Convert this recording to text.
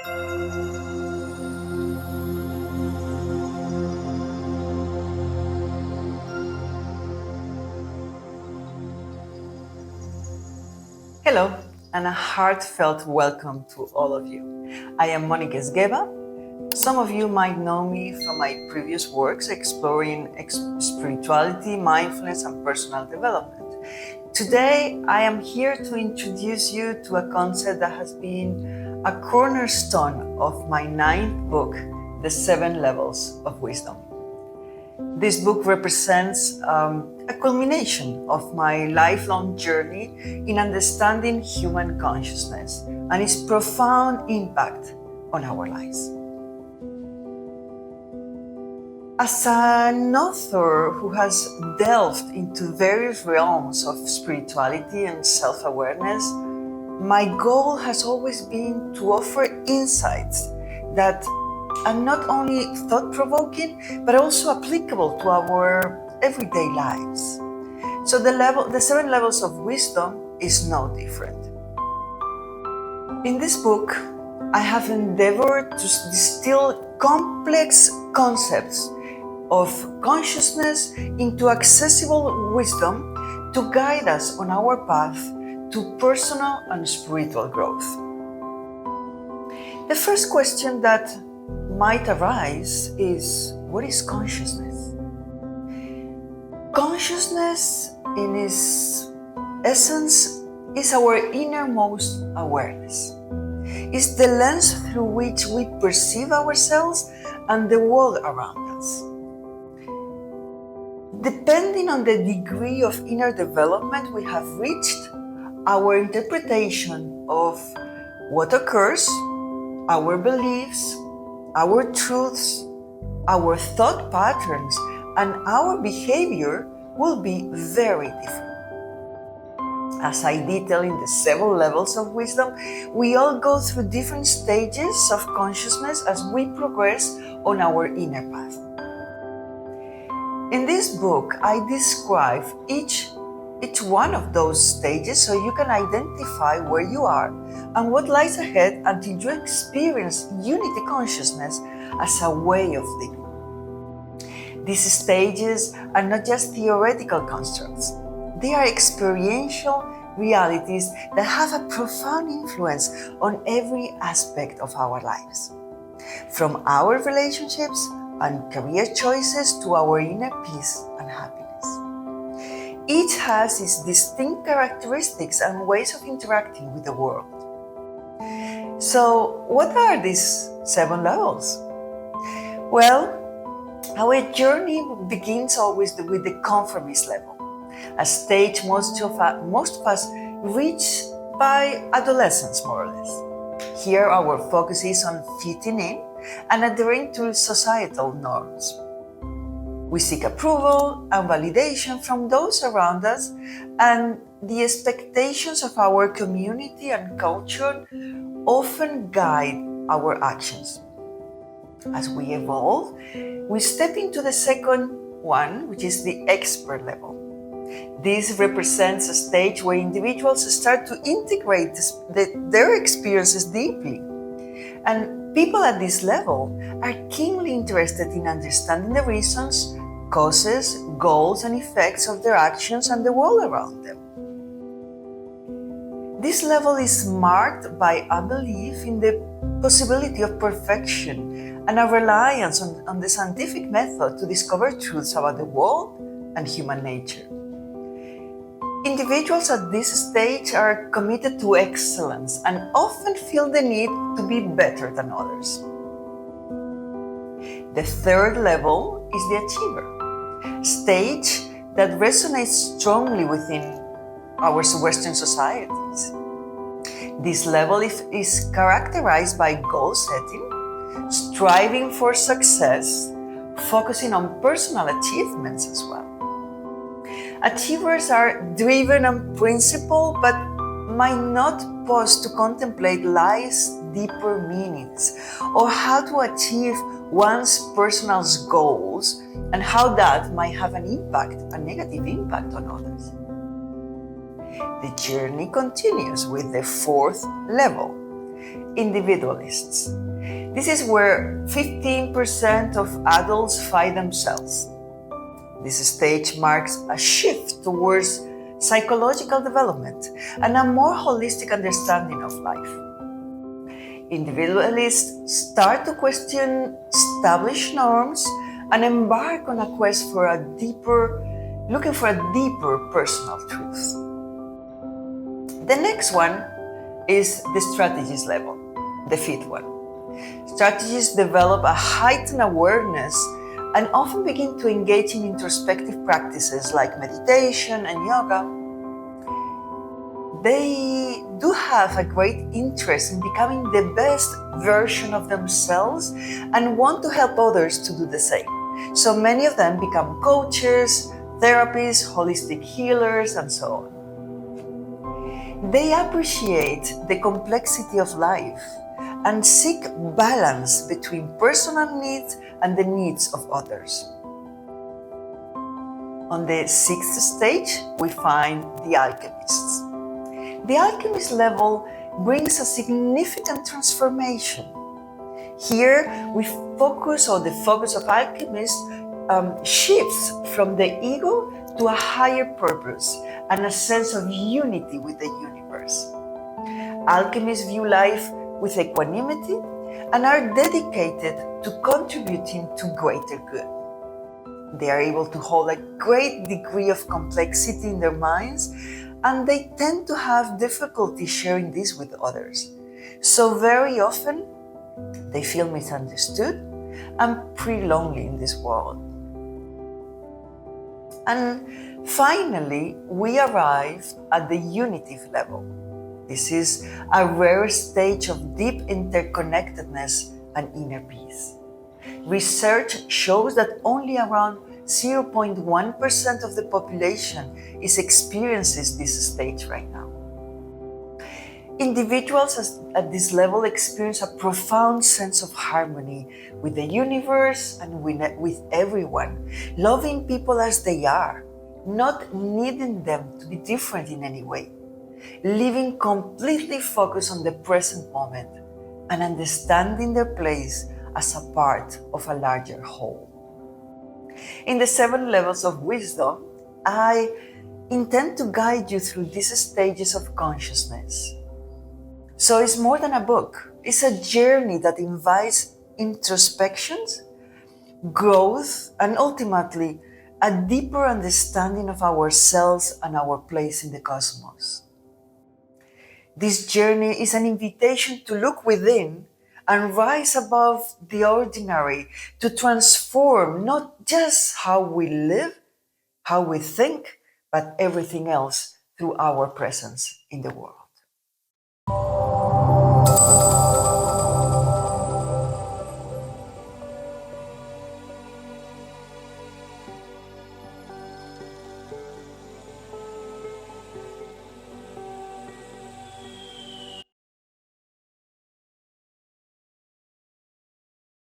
Hello, and a heartfelt welcome to all of you. I am Monicaesgueva. Some of you might know me from my previous works exploring spirituality, mindfulness, and personal development. Today, I am here to introduce you to a concept that has been a cornerstone of my 9th book, The 7 Levels of Wisdom. This book represents a culmination of my lifelong journey in understanding human consciousness and its profound impact on our lives. As an author who has delved into various realms of spirituality and self-awareness, my goal has always been to offer insights that are not only thought-provoking, but also applicable to our everyday lives. So the 7 levels of wisdom is no different. In this book, I have endeavored to distill complex concepts of consciousness into accessible wisdom to guide us on our path to personal and spiritual growth. The first question that might arise is, what is consciousness? Consciousness, in its essence, is our innermost awareness. It's the lens through which we perceive ourselves and the world around us. Depending on the degree of inner development we have reached, our interpretation of what occurs, our beliefs, our truths, our thought patterns, and our behavior will be very different. As I detail in the 7 levels of wisdom, we all go through different stages of consciousness as we progress on our inner path. In this book, I describe each one of those stages so you can identify where you are and what lies ahead until you experience unity consciousness as a way of living. These stages are not just theoretical constructs. They are experiential realities that have a profound influence on every aspect of our lives. From our relationships and career choices to our inner peace and happiness. Each has its distinct characteristics and ways of interacting with the world. So, what are these 7 levels? Well, our journey begins always with the conformist level, a stage most of us reach by adolescence, more or less. Here, our focus is on fitting in and adhering to societal norms. We seek approval and validation from those around us, and the expectations of our community and culture often guide our actions. As we evolve, we step into the second one, which is the expert level. This represents a stage where individuals start to integrate their experiences deeply. And people at this level are keenly interested in understanding the reasons, causes, goals, and effects of their actions and the world around them. This level is marked by a belief in the possibility of perfection and a reliance on the scientific method to discover truths about the world and human nature. Individuals at this stage are committed to excellence and often feel the need to be better than others. The third level is the achiever, stage that resonates strongly within our Western societies. This level is characterized by goal setting, striving for success, focusing on personal achievements as well. Achievers are driven on principle but might not pause to contemplate life's deeper meanings or how to achieve one's personal goals and how that might have a negative impact on others. The journey continues with the 4th level, Individualists. This is where 15% of adults find themselves. This stage marks a shift towards psychological development and a more holistic understanding of life. Individualists start to question established norms and embark on a quest for looking for a deeper personal truth. The next one is the strategist level, the fifth one. Strategists develop a heightened awareness and often begin to engage in introspective practices like meditation and yoga. They do have a great interest in becoming the best version of themselves and want to help others to do the same. So many of them become coaches, therapists, holistic healers, and so on. They appreciate the complexity of life and seek balance between personal needs and the needs of others. On the sixth stage, we find the alchemists. The Alchemist level brings a significant transformation. Here, the focus of alchemists shifts from the ego to a higher purpose and a sense of unity with the universe. Alchemists view life with equanimity and are dedicated to contributing to greater good. They are able to hold a great degree of complexity in their minds, and they tend to have difficulty sharing this with others. So very often, they feel misunderstood and pretty lonely in this world. And finally, we arrive at the Unitive Level. This is a rare stage of deep interconnectedness and inner peace. Research shows that only around 0.1% of the population experiences this stage right now. Individuals at this level experience a profound sense of harmony with the universe and with everyone, loving people as they are, not needing them to be different in any way, living completely focused on the present moment and understanding their place as a part of a larger whole. In the 7 levels of wisdom, I intend to guide you through these stages of consciousness. So it's more than a book. It's a journey that invites introspection, growth, and ultimately a deeper understanding of ourselves and our place in the cosmos. This journey is an invitation to look within and rise above the ordinary, to transform not just how we live, how we think, but everything else through our presence in the world.